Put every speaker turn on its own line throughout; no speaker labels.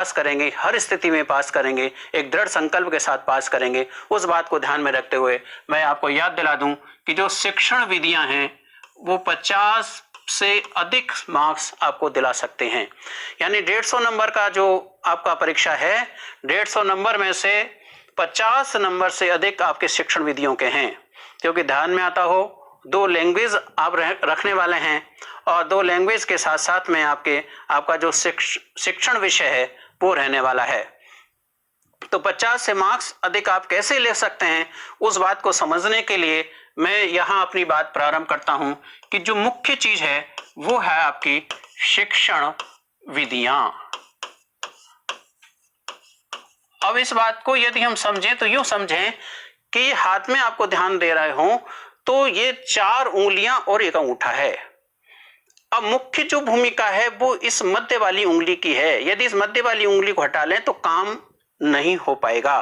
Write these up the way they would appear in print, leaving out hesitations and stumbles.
पास करेंगे, हर स्थिति में पास करेंगे, एक दृढ़ संकल्प के साथ पास करेंगे। उस बात को ध्यान में रखते हुए मैं आपको याद दिला दूं कि जो शिक्षण विधियां हैं वो 50 से अधिक मार्क्स आपको दिला सकते हैं। यानी 150 नंबर का जो आपका परीक्षा है, 150 नंबर में से 50 नंबर से अधिक आपके शिक्षण विधियों के हैं। क्योंकि ध्यान में आता हो, 2 लैंग्वेज आप रखने वाले हैं और 2 लैंग्वेज के साथ साथ में आपका जो शिक्षण विषय है वो रहने वाला है। तो 50 से मार्क्स अधिक आप कैसे ले सकते हैं, उस बात को समझने के लिए मैं यहां अपनी बात प्रारंभ करता हूं कि जो मुख्य चीज है वो है आपकी शिक्षण विधियां। अब इस बात को यदि हम समझें तो यूं समझें कि हाथ में आपको ध्यान दे रहे हो तो ये 4 उंगलियां और एक अंगूठा है। अब मुख्य जो भूमिका है वो इस मध्य वाली उंगली की है। यदि इस मध्य वाली उंगली को हटा लें तो काम नहीं हो पाएगा।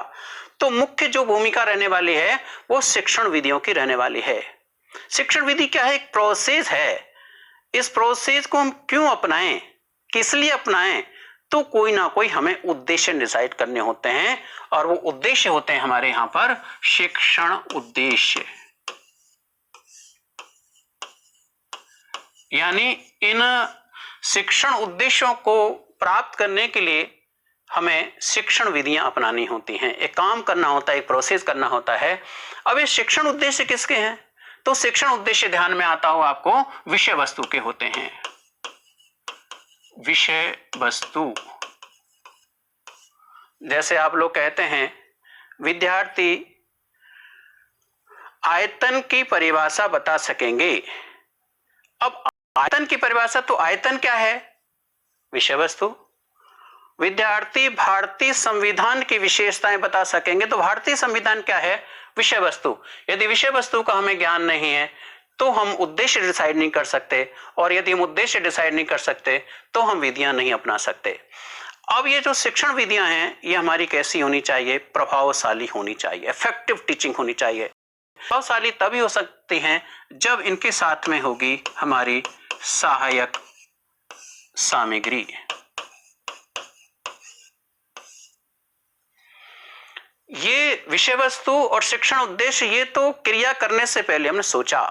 तो मुख्य जो भूमिका रहने वाली है वो शिक्षण विधियों की रहने वाली है। शिक्षण विधि क्या है? एक प्रोसेस है। इस प्रोसेस को हम क्यों अपनाएं, किस लिए अपनाएं? तो कोई ना कोई हमें उद्देश्य डिसाइड करने होते हैं और वो उद्देश्य होते हैं हमारे यहां पर शिक्षण उद्देश्य। यानी इन शिक्षण उद्देश्यों को प्राप्त करने के लिए हमें शिक्षण विधियां अपनानी होती हैं, एक काम करना होता है, एक प्रोसेस करना होता है। अब ये शिक्षण उद्देश्य किसके हैं? तो शिक्षण उद्देश्य ध्यान में आता हो आपको विषय वस्तु के होते हैं। विषय वस्तु, जैसे आप लोग कहते हैं विद्यार्थी आयतन की परिभाषा बता सकेंगे। अब आयतन की परिभाषा, तो आयतन क्या है? विषय वस्तु। विद्यार्थी भारतीय संविधान की विशेषताएं बता सकेंगे, तो भारतीय संविधान क्या है? विषय वस्तु। यदि विषय वस्तु का हमें ज्ञान नहीं है तो हम उद्देश्य डिसाइड नहीं कर सकते, और यदि हम उद्देश्य डिसाइड नहीं कर सकते तो हम विधियां नहीं अपना सकते। अब ये जो शिक्षण विधियां हैं ये हमारी कैसी होनी चाहिए? प्रभावशाली होनी चाहिए, इफेक्टिव टीचिंग होनी चाहिए। प्रभावशाली तभी हो सकती हैं जब इनके साथ में होगी हमारी सहायक सामग्री। ये विषय वस्तु और शिक्षण उद्देश्य, ये तो क्रिया करने से पहले हमने सोचा,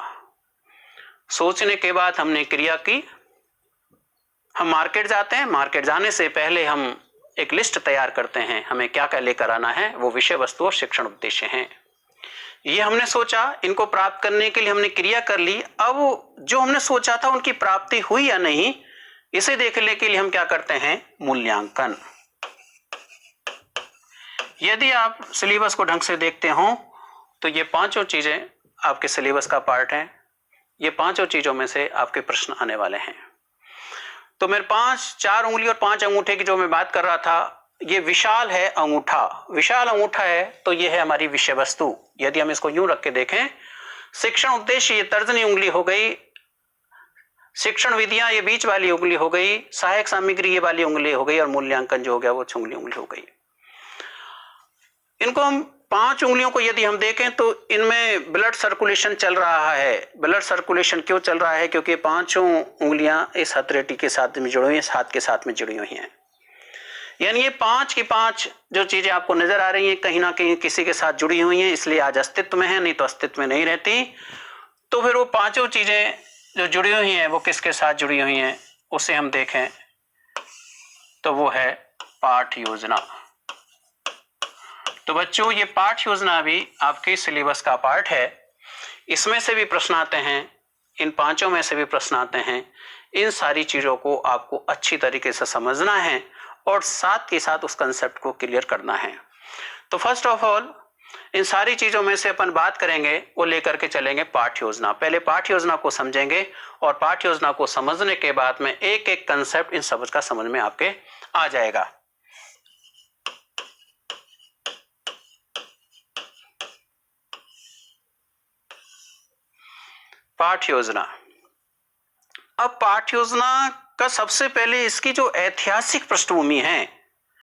सोचने के बाद हमने क्रिया की। हम मार्केट जाते हैं, मार्केट जाने से पहले हम एक लिस्ट तैयार करते हैं, हमें क्या क्या लेकर आना है, वो विषय वस्तु और शिक्षण उद्देश्य हैं। ये हमने सोचा, इनको प्राप्त करने के लिए हमने क्रिया कर ली। अब जो हमने सोचा था उनकी प्राप्ति हुई या नहीं, इसे देखने के लिए हम क्या करते हैं? मूल्यांकन। यदि आप सिलेबस को ढंग से देखते हो तो ये 5 चीजें आपके सिलेबस का पार्ट हैं। ये 5 चीजों में से आपके प्रश्न आने वाले हैं। तो मेरे 4 उंगली और 5 अंगूठे की जो मैं बात कर रहा था, ये विशाल है अंगूठा, विशाल अंगूठा है, तो ये है हमारी विषय वस्तु। यदि हम इसको यूं रख के देखें, शिक्षण उद्देश्य ये तर्जनी उंगली हो गई, शिक्षण विधियां ये बीच वाली उंगली हो गई, सहायक सामग्री ये वाली उंगली हो गई, और मूल्यांकन जो हो गया वो छुंगली उंगली हो गई। इनको हम 5 उंगलियों को यदि हम देखें तो इनमें ब्लड सर्कुलेशन चल रहा है। ब्लड सर्कुलेशन क्यों चल रहा है? क्योंकि 5 उंगलियां इस हथेली के साथ में जुड़ी हुई हैं, इस हाथ के साथ में जुड़ी हुई हैं। यानी ये 5 की 5 जो चीजें आपको नजर आ रही हैं कहीं ना कहीं किसी के साथ जुड़ी हुई हैं, इसलिए आज अस्तित्व में है, नहीं तो अस्तित्व में नहीं रहती। तो फिर वो 5 चीजें जो जुड़ी हुई हैं वो किसके साथ जुड़ी हुई हैं, उसे हम देखें तो वो है पाठ योजना। तो बच्चों, ये पाठ योजना भी आपके सिलेबस का पार्ट है। इसमें से भी प्रश्न आते हैं, इन 5 में से भी प्रश्न आते हैं। इन सारी चीजों को आपको अच्छी तरीके से समझना है और साथ के साथ उस कंसेप्ट को क्लियर करना है। तो फर्स्ट ऑफ ऑल इन सारी चीजों में से अपन बात करेंगे, वो लेकर के चलेंगे पाठ योजना। पहले पाठ योजना को समझेंगे और पाठ योजना को समझने के बाद में एक एक कंसेप्ट इन सब का समझ में आपके आ जाएगा। पाठ योजना। अब पाठ योजना का सबसे पहले इसकी जो ऐतिहासिक पृष्ठभूमि है